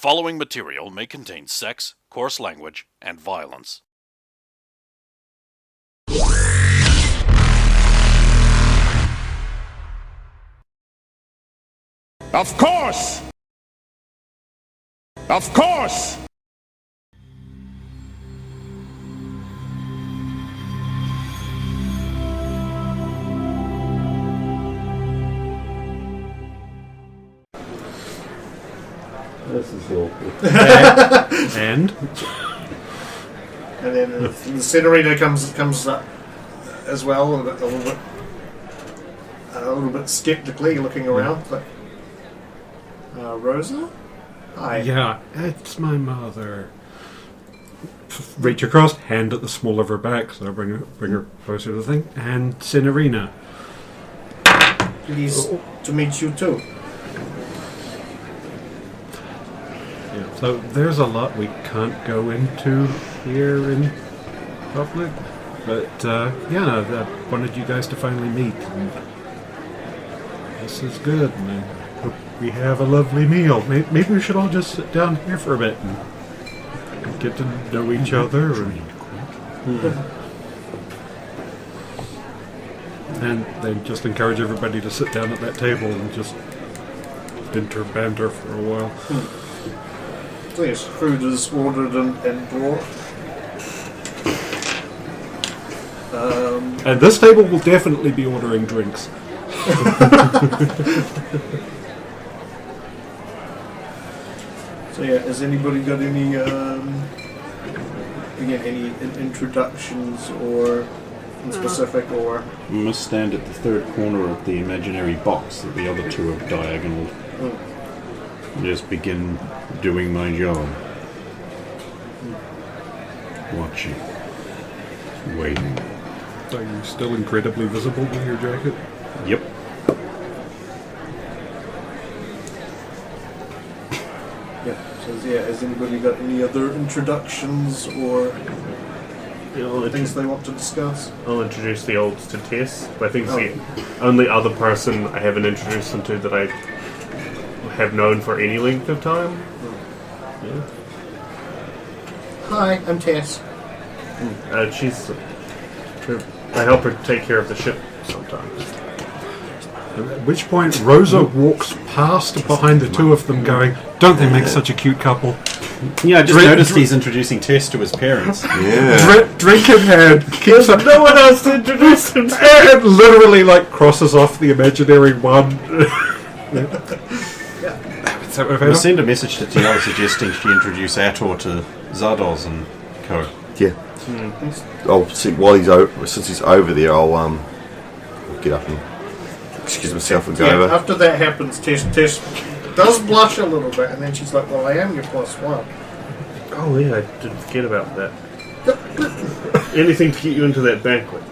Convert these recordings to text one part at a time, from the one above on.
following material may contain sex, coarse language, and violence. Of course! Of course! This is awkward. And then the incinerator comes up as well, a little bit skeptically looking around. Like, Rosa? Hi. yeah, it's my mother. Reach across, hand at the small of her back, so I bring her closer to the thing. And Cinerina. Pleased to meet you too. Yeah, so there's a lot we can't go into here in public, but I wanted you guys to finally meet. And this is good, and I hope we have a lovely meal. Maybe we should all just sit down here for a bit and get to know each other. And then just encourage everybody to sit down at that table and just banter for a while. So yes, food is ordered and brought. And this table will definitely be ordering drinks. So yeah, has anybody got any introductions or in specific or? I must stand at the third corner of the imaginary box that the other two have diagonaled. And just begin doing my job. Watching. Waiting. Are you still incredibly visible with your jacket? Yep. Yeah. So yeah, has anybody got any other introductions or things they want to discuss? I'll introduce the olds to Tess, but I think it's the only other person I haven't introduced them to that I have known for any length of time. Yeah. Hi, I'm Tess. I help her take care of the ship sometimes. At which point Rosa walks past behind the two of them going, "Don't they make such a cute couple?" Yeah, I just noticed he's introducing Tess to his parents. Yeah. Drink in hand. Keeps up. No one else to introduce him to. And literally crosses off the imaginary one. We'll send a message to Tiara suggesting she introduce Ator to Zardoz and co. Yeah. I'll see while since he's over there. I'll get up and excuse myself and go over. After that happens, Tess does blush a little bit, and then she's like, "Well, I am your plus one." Oh yeah, I did forget about that. Anything to get you into that banquet.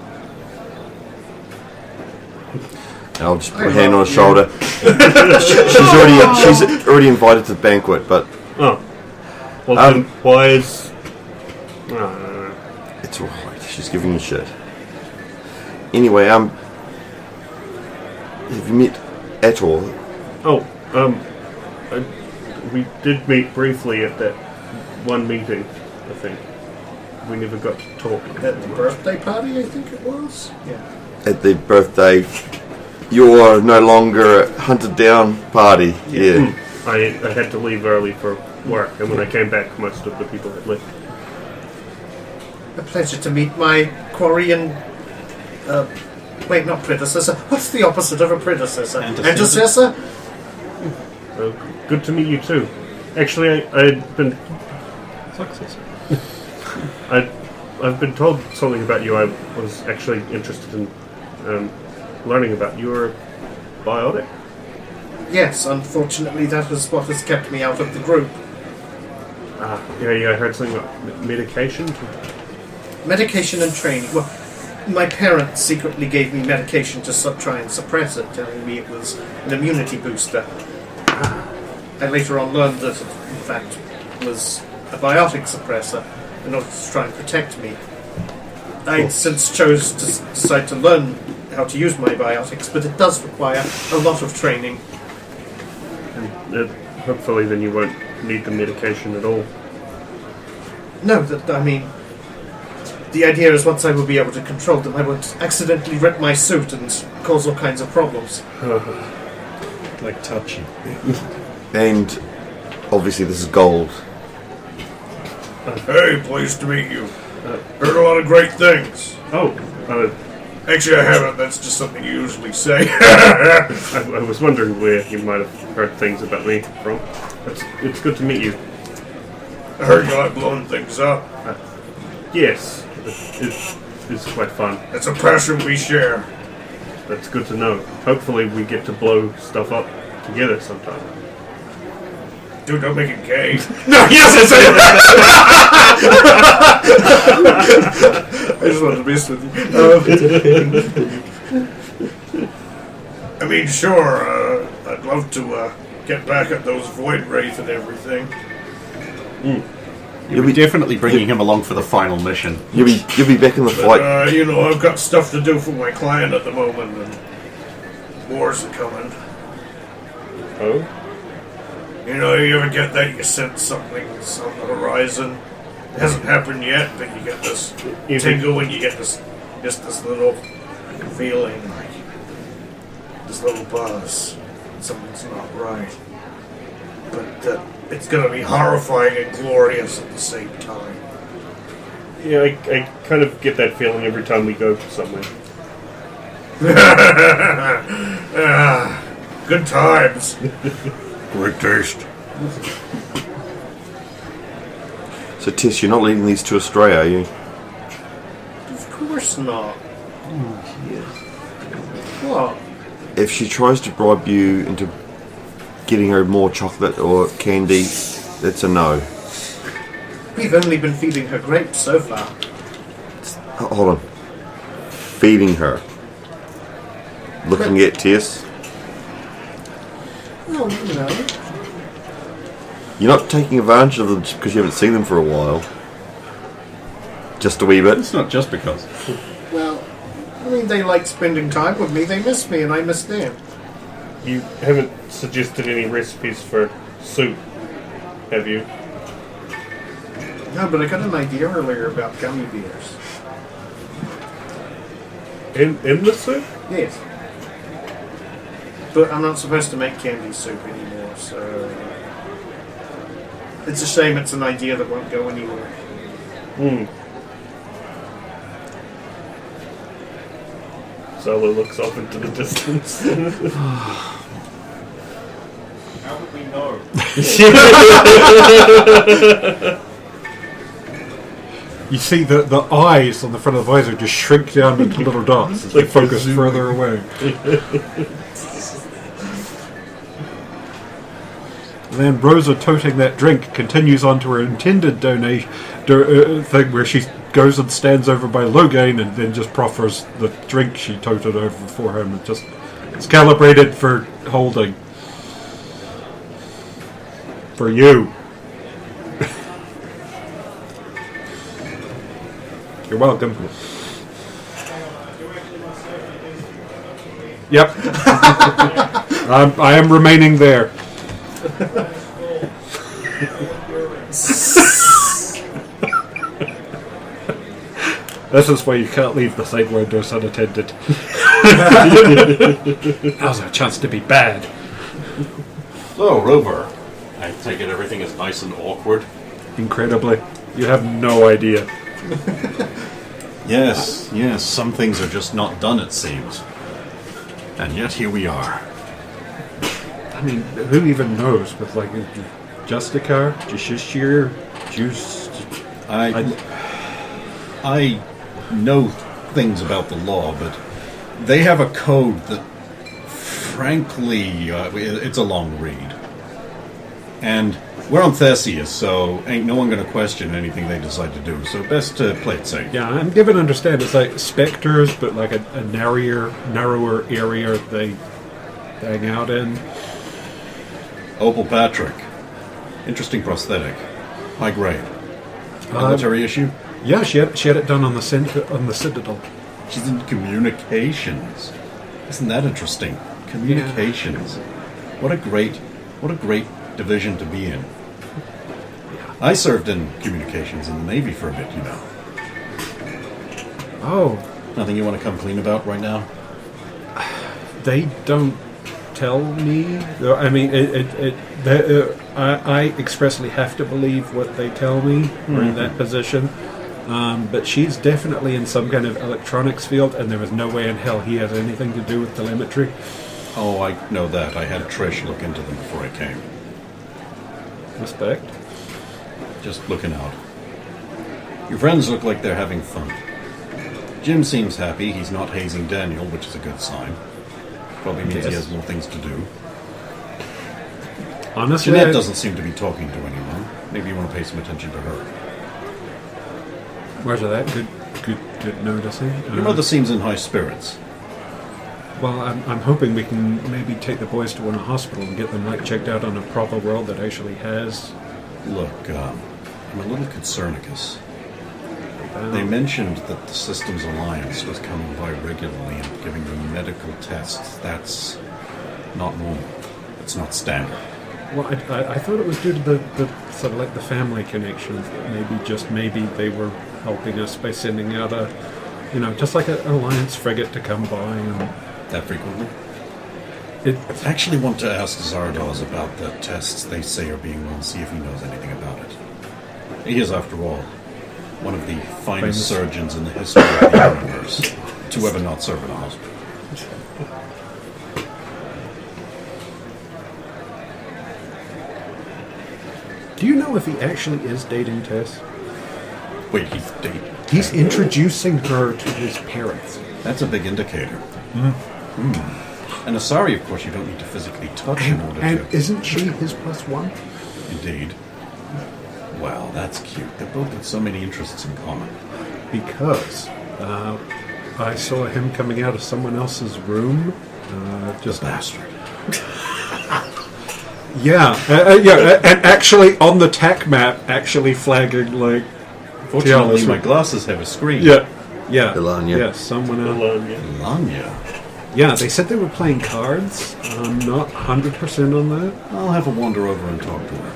And I'll just put a hand on her shoulder. she's already invited to the banquet, but Oh. Well, then why is... it's alright. She's giving me shit. Anyway, have you met Ator? We did meet briefly at that one meeting, I think. We never got to talk. At the birthday party, I think it was. Yeah. At the birthday, you're no longer a hunted down party. Yeah. I had to leave early for work, and when I came back, most of the people had left. A pleasure to meet my Quarian. Wait, not predecessor. What's the opposite of a predecessor? Antecessor? Good to meet you too. Actually, I'd been... Successor. I've been told something about you I was actually interested in learning about. You're biotic? Yes, unfortunately that is what has kept me out of the group. Yeah, I heard something about medication. Medication and training. Well, my parents secretly gave me medication to try and suppress it, telling me it was an immunity booster. I later on learned that it, in fact, was a biotic suppressor in order to try and protect me. I since chose to decide to learn how to use my biotics, but it does require a lot of training. And hopefully then you won't need the medication at all. No, I mean, the idea is once I will be able to control them, I won't accidentally rip my suit and cause all kinds of problems. Like touchy. And obviously this is gold. Hey, pleased to meet you. Heard a lot of great things. Actually, I haven't. That's just something you usually say. I was wondering where you might have heard things about me from. It's good to meet you. I heard you like blowing things up. Yes, it's quite fun. It's a passion we share. That's good to know. Hopefully we get to blow stuff up together sometime. Dude, don't make it gay. No, yes, I I just wanted to mess with you. I mean, sure, I'd love to get back at those Void Wraith and everything. You'll be definitely bringing him along for the final mission. You'll be back in the fight. I've got stuff to do for my client at the moment, and wars are coming. Oh? You ever get that? You sense something's on the horizon. It hasn't happened yet, but you get this tingle and you get this little feeling, like this little buzz. Something's not right. But it's going to be horrifying and glorious at the same time. Yeah, I kind of get that feeling every time we go somewhere. Good times. Great taste. So Tess, you're not leading these two astray, are you? Of course not. What? If she tries to bribe you into getting her more chocolate or candy, it's a no. We've only been feeding her grapes so far. Hold on. Feeding her. Looking at Tess. Oh, no. You're not taking advantage of them just because you haven't seen them for a while. Just a wee bit. It's not just because. Well, I mean, they like spending time with me. They miss me, and I miss them. You haven't suggested any recipes for soup, have you? No, but I got an idea earlier about gummy bears. In the soup? Yes. But I'm not supposed to make candy soup anymore, so... It's a shame it's an idea that won't go anywhere. Solo looks off into the distance. How would we know? You see the eyes on the front of the visor just shrink down into little dots as they focus further away. Then Rosa, toting that drink, continues on to her intended donation thing where she goes and stands over by Logain and then just proffers the drink she toted over for him. It's calibrated for holding. For you. You're welcome. Yep. I am remaining there. This is why you can't leave the Sidewinders unattended. Now's our chance to be bad. So, Rover, I take it everything is nice and awkward? Incredibly. You have no idea. Yes, some things are just not done, it seems. And yet here we are. I mean, who even knows with like Justicar, Justishir, Just... I know things about the law, but they have a code that, frankly, it's a long read. And we're on Theseus, so ain't no one going to question anything they decide to do, so best to play it safe. Yeah, I'm given to understand it's like specters, but like a narrower area they hang out in. Opal Patrick. Interesting prosthetic. High grade. Military issue? Yeah, she had it done on the Citadel. She's in communications. Isn't that interesting? Communications. What a great division to be in. I served in communications in the Navy for a bit, you know. Oh, Nothing you want to come clean about right now? they don't tell me. I mean, I expressly have to believe what they tell me. We're in that position. But she's definitely in some kind of electronics field, and there is no way in hell he has anything to do with telemetry. Oh, I know that. I had Trish look into them before I came. Respect. Just looking out. Your friends look like they're having fun. Jim seems happy. He's not hazing Daniel, which is a good sign. Probably means he Yes. has more things to do. Honestly, Jeanette doesn't seem to be talking to anyone. Maybe you want to pay some attention to her. Where's that? Good noticing. Your mother seems in high spirits. Well, I'm hoping we can maybe take the boys to a hospital and get them checked out on a proper world that actually has. Look, I'm a little concerned. They mentioned that the Systems Alliance was coming by regularly and giving them medical tests. That's not normal. It's not standard. Well, I thought it was due to the sort of the family connections that maybe they were helping us by sending out just like an alliance frigate to come by and. That frequently? It, I actually want to ask Zardoz about the tests they say are being run, see if he knows anything about it. He is, after all, one of the finest surgeons in the history of the universe to ever not serve in a hospital. Do you know if he actually is dating Tess? Wait, he's dating? He's introducing her to his parents. That's a big indicator. And Asari, of course, you don't need to physically touch in order And to... isn't she his +1? Indeed. Wow, that's cute. They're both with so many interests in common. Because I saw him coming out of someone else's room. Just Bastard. yeah, and actually on the TAC map, actually flagging Fortunately, Tiala's my room. glasses have a screen. Yeah. Ilanya. Yeah, someone else. Alone, yeah. Lanya. Yeah, they said they were playing cards. I'm not 100% on that. I'll have a wander over and talk to her.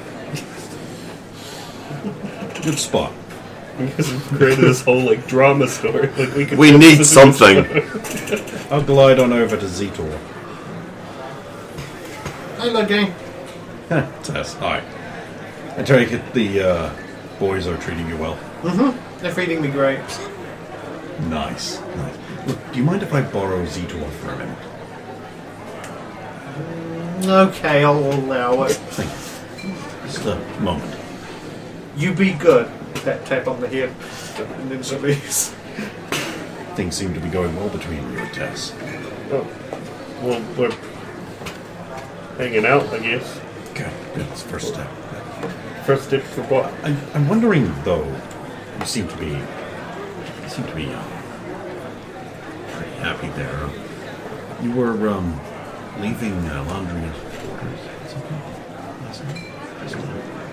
Good spot. Because we created this whole drama story. We need something. I'll glide on over to Zetor. Hello, gang. Tess, hi. I take it the boys are treating you well. They're feeding me grapes. Nice. Look, do you mind if I borrow Zetor for a minute? Okay, I'll allow it. Thank you. Just a moment. You be good. That tap on the head. And then she leaves. Things seem to be going well between you and Tess. Oh, well, we're hanging out, I guess. Okay, good. It's the first step. First step for what? I'm wondering, though, you seem to be pretty happy there. You were leaving laundry and quarters or something last night?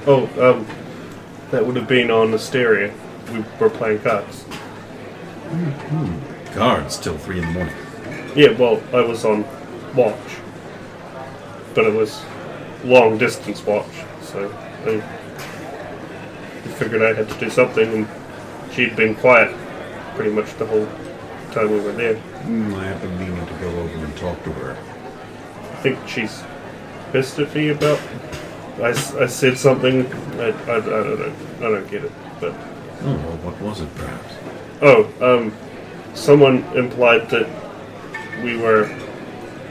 Oh, that would have been on Asteria. We were playing cards. Guards till 3 in the morning. Yeah, well, I was on watch. But it was long distance watch, so I figured I had to do something, and she'd been quiet pretty much the whole time we were there. I have been meaning to go over and talk to her. I think she's pissed at me about... I said something, I don't know, I don't get it, but... Oh, well, what was it, perhaps? Oh, someone implied that we were,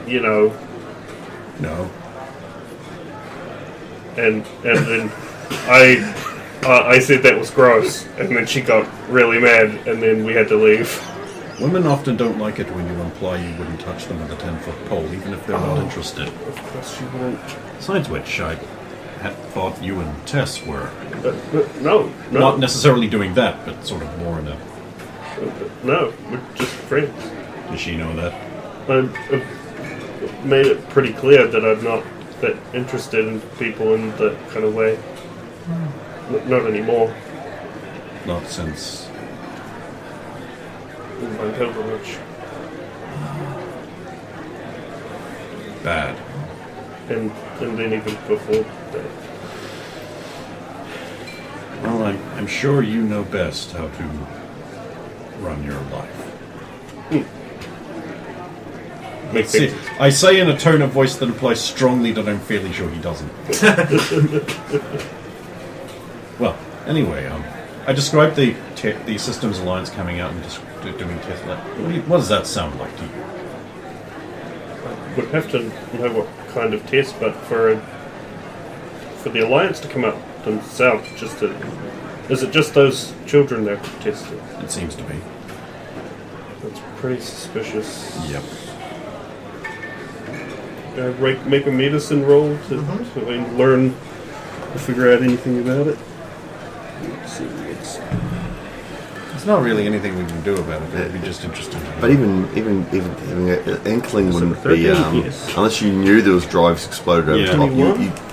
No. and then I said that was gross, and then she got really mad, and then we had to leave. Women often don't like it when you imply you wouldn't touch them with a 10-foot pole, even if they're not interested. Of course she won't. Besides which, I had thought you and Tess were No. not necessarily doing that, but sort of more in a... No, we're just friends. Does she know that? I've made it pretty clear that I'm not that interested in people in that kind of way. Not anymore. Not since... In my pilgrimage. Bad. And then even before that. I'm sure you know best how to run your life. See, I say in a tone of voice that implies strongly that I'm fairly sure he doesn't. Well, anyway, I described the Systems Alliance coming out and just doing tests. What does that sound like to you? Would have to know what kind of test, but for the Alliance to come out themselves, is it just those children they're testing? It seems to be. That's pretty suspicious. Yep. Make a medicine roll to learn to figure out anything about it. Let's see. There's not really anything we can do about it. It'd be just interesting. But even having an inkling wouldn't be, yes. unless you knew there was drives exploded over Yeah. top,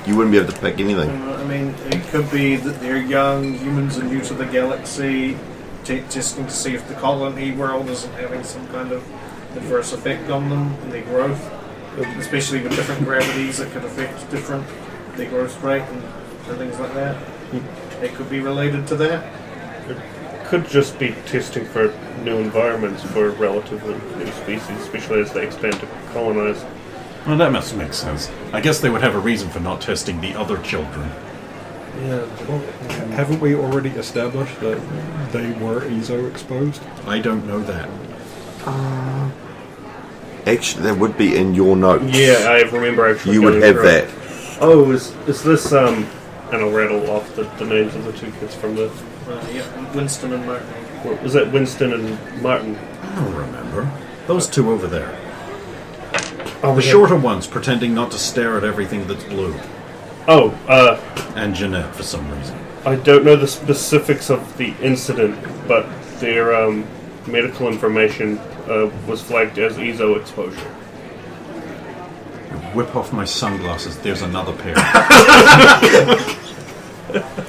you wouldn't be able to pick anything. I mean, it could be that they're young humans and new to the galaxy, testing to see if the colony world isn't having some kind of adverse effect on them and their growth, especially with different gravities that could affect their growth rate and things like that. It could be related to that. Could just be testing for new environments for relatively new species, especially as they expand to colonize. Well, that must make sense. I guess they would have a reason for not testing the other children. Yeah. Well, haven't we already established that they were ESO exposed? I don't know that. Actually, that would be in your notes. Yeah, I remember actually. You would going have through that. it. Oh, is this and I'll rattle off the names of the two kids from the. Yeah, Winston and Martin. Was that Winston and Martin? I don't remember. Those two over there. Oh, The shorter ones pretending not to stare at everything that's blue. Oh, And Jeanette for some reason. I don't know the specifics of the incident, but their medical information was flagged as ESO exposure. Whip off my sunglasses. There's another pair.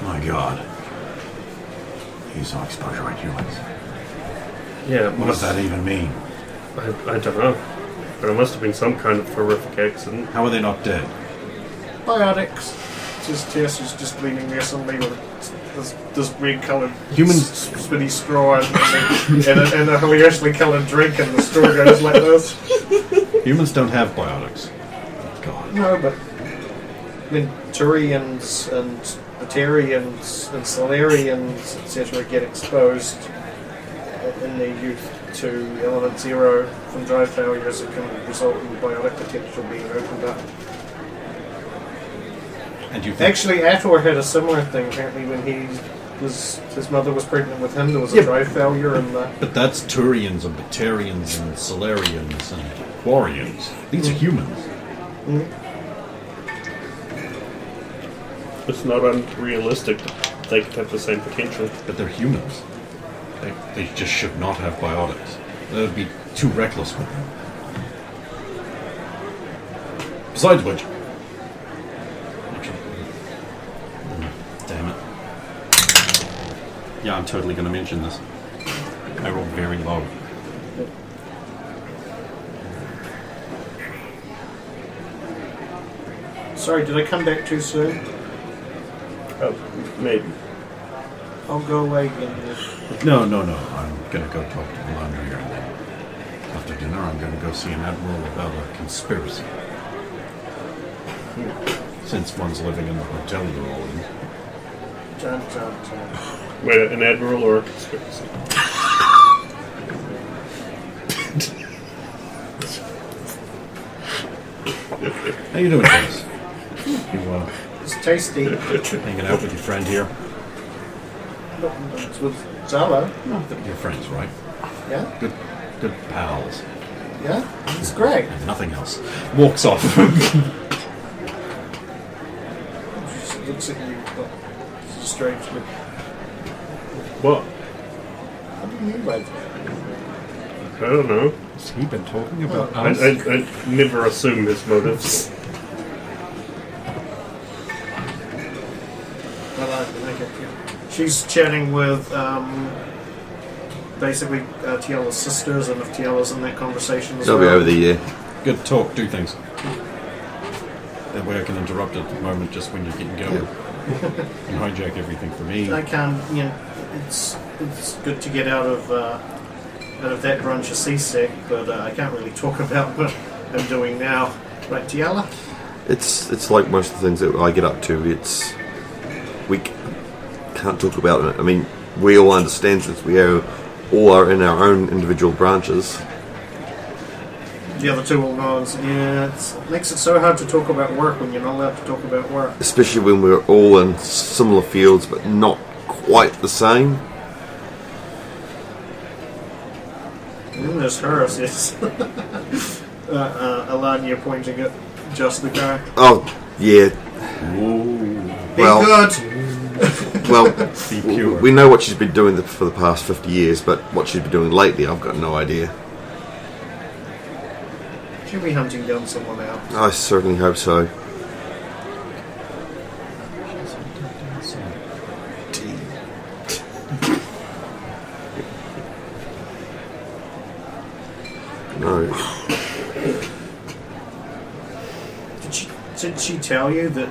My God. ESO exposure on humans. Yeah, What does that even mean? I don't know. But it must have been some kind of horrific accident. How are they not dead? Biotics. Tess is just leaning there suddenly with this red coloured Humans- spinny straw and a hilariously coloured drink, and the straw goes like this. Humans don't have biotics. God. No, but when Turians and Batarians and Solarians, etc., get exposed in their youth to element zero from drive failures, it can result in biotic potential being opened up. And you think... Actually, Ator had a similar thing. Apparently, when his mother was pregnant with him, there was a Yeah. drive failure, and But that's Turians and Batarians and Solarians and Quarians. These are humans. It's not unrealistic that they could have the same potential. But they're humans. They just should not have biotics. That would be too reckless with them. Besides which... Actually... Damn it. Yeah, I'm totally going to mention this. I rolled very low. sorry, did I come back too soon? Maybe. I'll go away again. No. I'm going to go talk to the laundry, and then after dinner I'm going to go see an admiral about a conspiracy. Since one's living in the hotel they're all in. John. Wait, an admiral or a conspiracy? How you doing, Chris? You It's tasty. hanging out with your friend here? It's with Zala. Your friends, right? Yeah? Good pals. Yeah? It's great. And nothing else. Walks off. She looks at you, but strangely. What? What do you mean by that? I don't know. Has he been talking about I us? never assume his motives. Well, okay, yeah. She's chatting with basically Tiela's sisters, and if Tiela's in that conversation as They'll well. be over the year. Good talk, do things. That way I can interrupt at the moment just when you're getting going. and hijack everything for me. I can, it's good to get out of that branch of seasick, but I can't really talk about what I'm doing now. Right, Tiala? It's like most of the things that I get up to. We can't talk about it. I mean, we all understand this. We all are in our own individual branches. The other two will know. Yeah, it makes it so hard to talk about work when you're not allowed to talk about work. Especially when we're all in similar fields, but not quite the same. And there's hers, yes. Alanya pointing at just the guy. Oh, yeah. Be Well, good! well, Be pure. we know what she's been doing for the past 50 years, but what she's been doing lately, I've got no idea. She'll be hunting down someone else. I certainly hope so. No. Did she tell you that?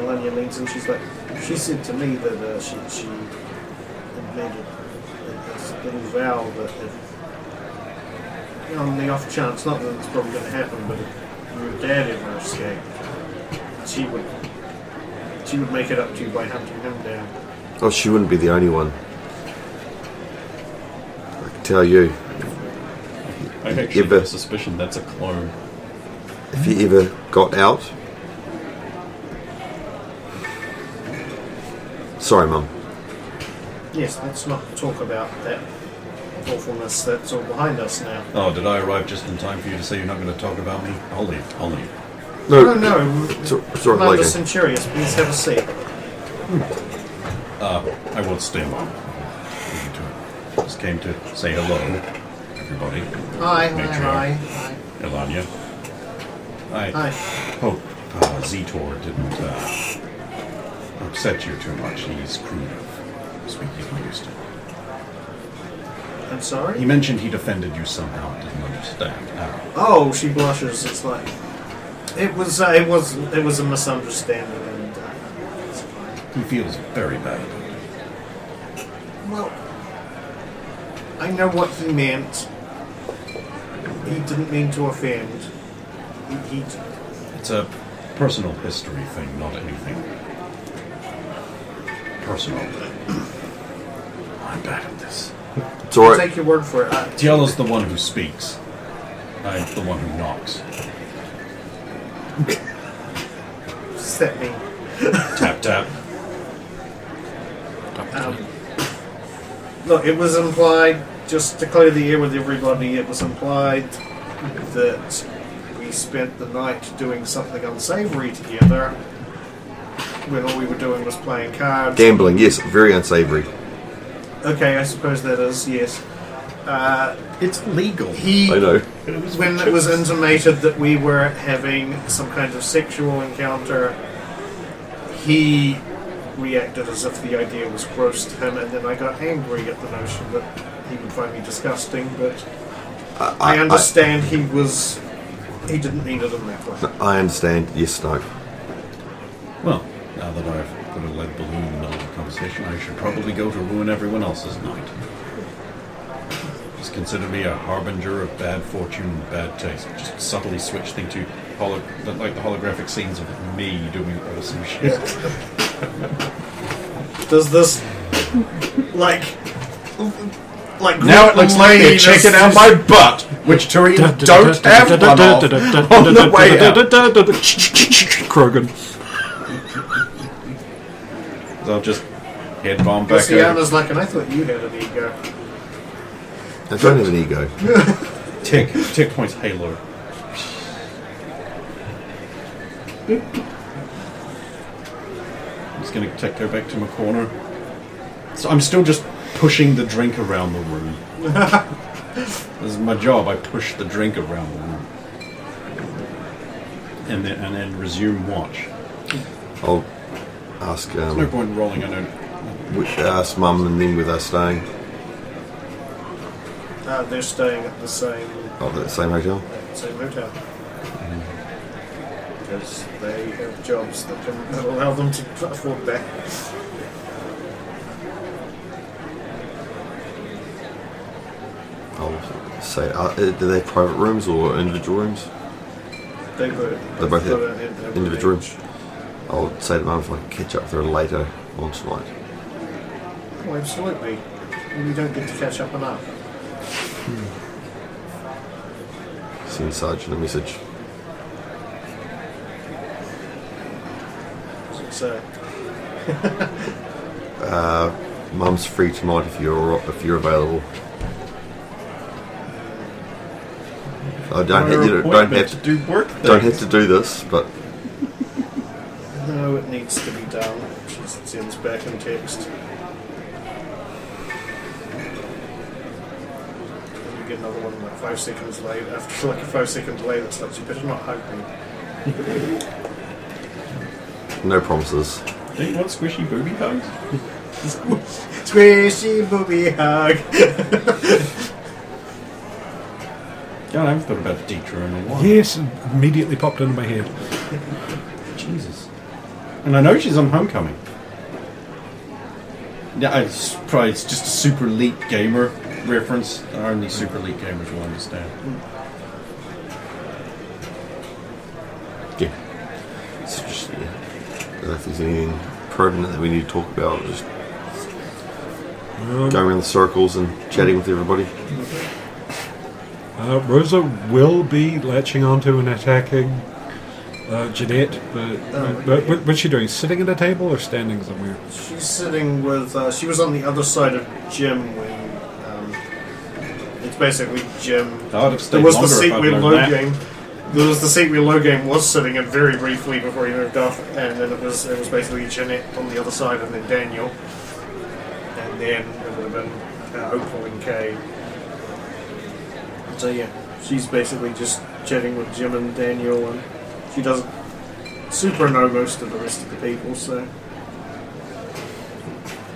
Alanya leans and she's like, she said to me that she had made a little vow that if, on the off chance, not that it's probably going to happen, but if your dad ever escaped, she would make it up to you by hunting him down. Oh, she wouldn't be the only one. I can tell you. I actually Ever- have a suspicion that's a clone. If he ever got out... Sorry, Mum. Yes, let's not talk about that awfulness that's all behind us now. Oh, did I arrive just in time for you to say you're not going to talk about me? I'll leave. No, no. Sorry, Commander later. Centurious, please have a seat. I won't stay long. Just came to say hello, everybody. Hi, Matriarch. hi. Elanya. I Hi. hope Zetor didn't upset you too much. He's crude of speaking used to. I'm sorry? He mentioned he defended you somehow. Didn't understand how. Oh, she blushes. It's like it was a misunderstanding, and it's fine. He feels very bad. Well, I know what he meant. He didn't mean to offend. He It's a personal history thing, not anything personal. I'm bad at this. It's alright. take your word for it. Tiala's the one who speaks. I'm the one who knocks. What's that mean? Tap, tap. Look, it was implied, just to clear the air with everybody, it was implied that we spent the night doing something unsavory together when all we were doing was playing cards. Gambling, yes, very unsavory. Okay, I suppose that is, yes. It's legal. I know. When it was intimated that we were having some kind of sexual encounter, he reacted as if the idea was gross to him, and then I got angry at the notion that he would find me disgusting, but I understand he didn't mean it in that way. I understand, yes, no. Well, now that I've put a lead balloon in the middle of the conversation, I should probably go to ruin everyone else's night. Just consider me a harbinger of bad fortune and bad taste. Just subtly switch things to like the holographic scenes of me doing awesome shit. Does this like Now it looks like they're checking out my butt, which Turin don't have one of on the way out. Krogan. So I'll just head bomb back over. Luciana's like, and I thought you had an ego. I don't have an ego. Tick points Halo. I'm just going to take her back to my corner. So I'm still just pushing the drink around the room. This is my job. I push the drink around the room, and then resume watch. I'll ask There's no point in rolling. I know. ask Mum and then with us staying. They're staying at the same Oh, the same hotel? hotel. because they have jobs that allow them to afford that. I'll say, do they have private rooms or individual rooms? They both have individual rooms. I'll say to Mum if I can catch up with her later on tonight. Oh, absolutely. We don't get to catch up enough. Send Sergeant a message. What does it say? Mum's free tonight if you're available. I don't have to do this, but No, it needs to be done. She sends back in text. You get another one like 5 seconds late. After like a 5 second delay, that's like, you better not hug me. no promises. Do you want squishy booby hugs? Squishy booby hug. God, I haven't thought about a teacher in a while. Yes, immediately popped into my head. Jesus. And I know she's on Homecoming. Yeah, it's just a super elite gamer reference. Only super elite gamers will understand. Yeah. So just, I don't know if there's anything pertinent that we need to talk about. Just going around the circles and chatting with everybody. Rosa will be latching onto and attacking Jeanette, but what's she doing? Sitting at a table or standing somewhere? She's sitting with. She was on the other side of Jim when. It's basically Jim. I would have stayed There was the longer if seat I'd where learned Low that. Game. There was the seat where Low Game was sitting in very briefly before he moved off, and then it was basically Jeanette on the other side, and then Daniel, and then it would have been Opal and Kay. So yeah, she's basically just chatting with Jim and Daniel, and she doesn't super know most of the rest of the people, so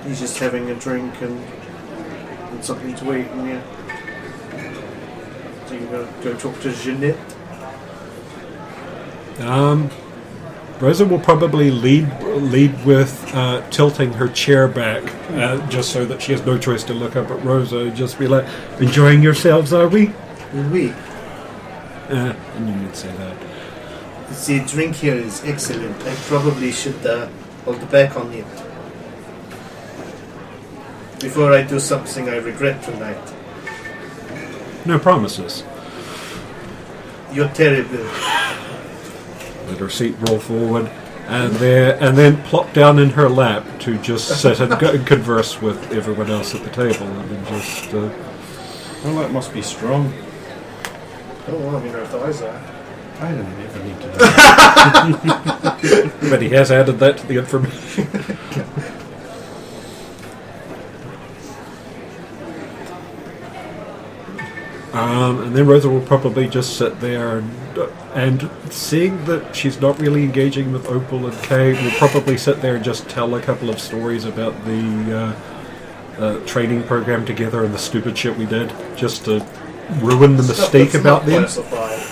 he's just having a drink and something to eat, and yeah. So you're gonna go talk to Jeanette? Rosa will probably lead with tilting her chair back, just so that she has no choice to look up at Rosa and just be like, "Enjoying yourselves, are we?" Oui. And you would say that. The drink here is excellent. I probably should hold back on it before I do something I regret tonight. No promises. You're terrible. Let her seat roll forward, and then plop down in her lap to just sit and converse with everyone else at the table, and then just. Well, that must be strong. Oh, well, I mean, her thighs are. I don't ever need to know. But he has added that to the information. And then Rosa will probably just sit there and seeing that she's not really engaging with Opal and Kay, will probably sit there and just tell a couple of stories about the training program together and the stupid shit we did, just to ruin the mistake about them.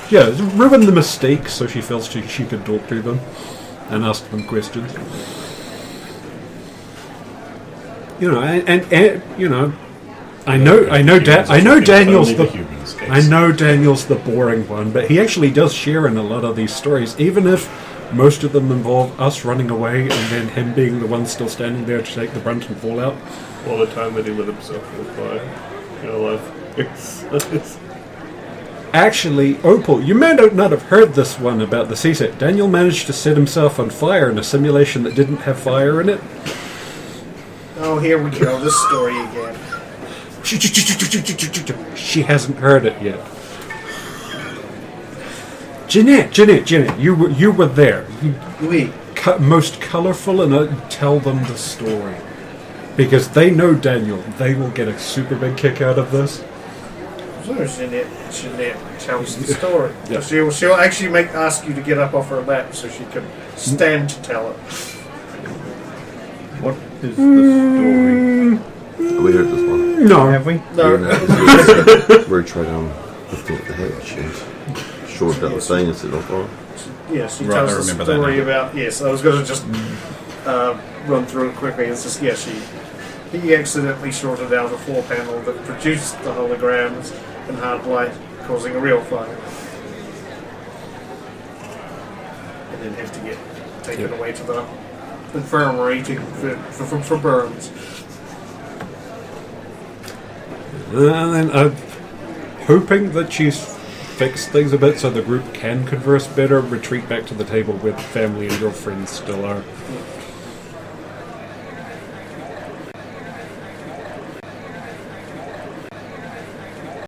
Yeah, ruin the mistake so she feels she can talk to them and ask them questions. You know, and you know, I know Daniel's the boring one, but he actually does share in a lot of these stories, even if most of them involve us running away and then him being the one still standing there to take the brunt and fall out. All the time that he lit himself on fire. Actually, Opal, you may not have heard this one about the CSET. Daniel managed to set himself on fire in a simulation that didn't have fire in it. Oh, here we go. This story again. She hasn't heard it yet. Jeanette, you were there. Oui. Most colourful, and tell them the story. Because they know Daniel. They will get a super big kick out of this. So Jeanette tells the story. Yeah. She'll actually ask you to get up off her lap so she can stand to tell it. What is the story? We heard this one. No. Have we? No. We tried lifting up the hatch and shorted out the thing and set it on fire. She Right, I tells the remember that story now. about. Yes, I was going to just run through it quickly. It's just he accidentally shorted out a 4-panel that produced the holograms in hard light, causing a real fire, and then have to get taken away to the infirmary for burns. And then I'm hoping that she's fixed things a bit so the group can converse better, retreat back to the table where the family and your friends still are.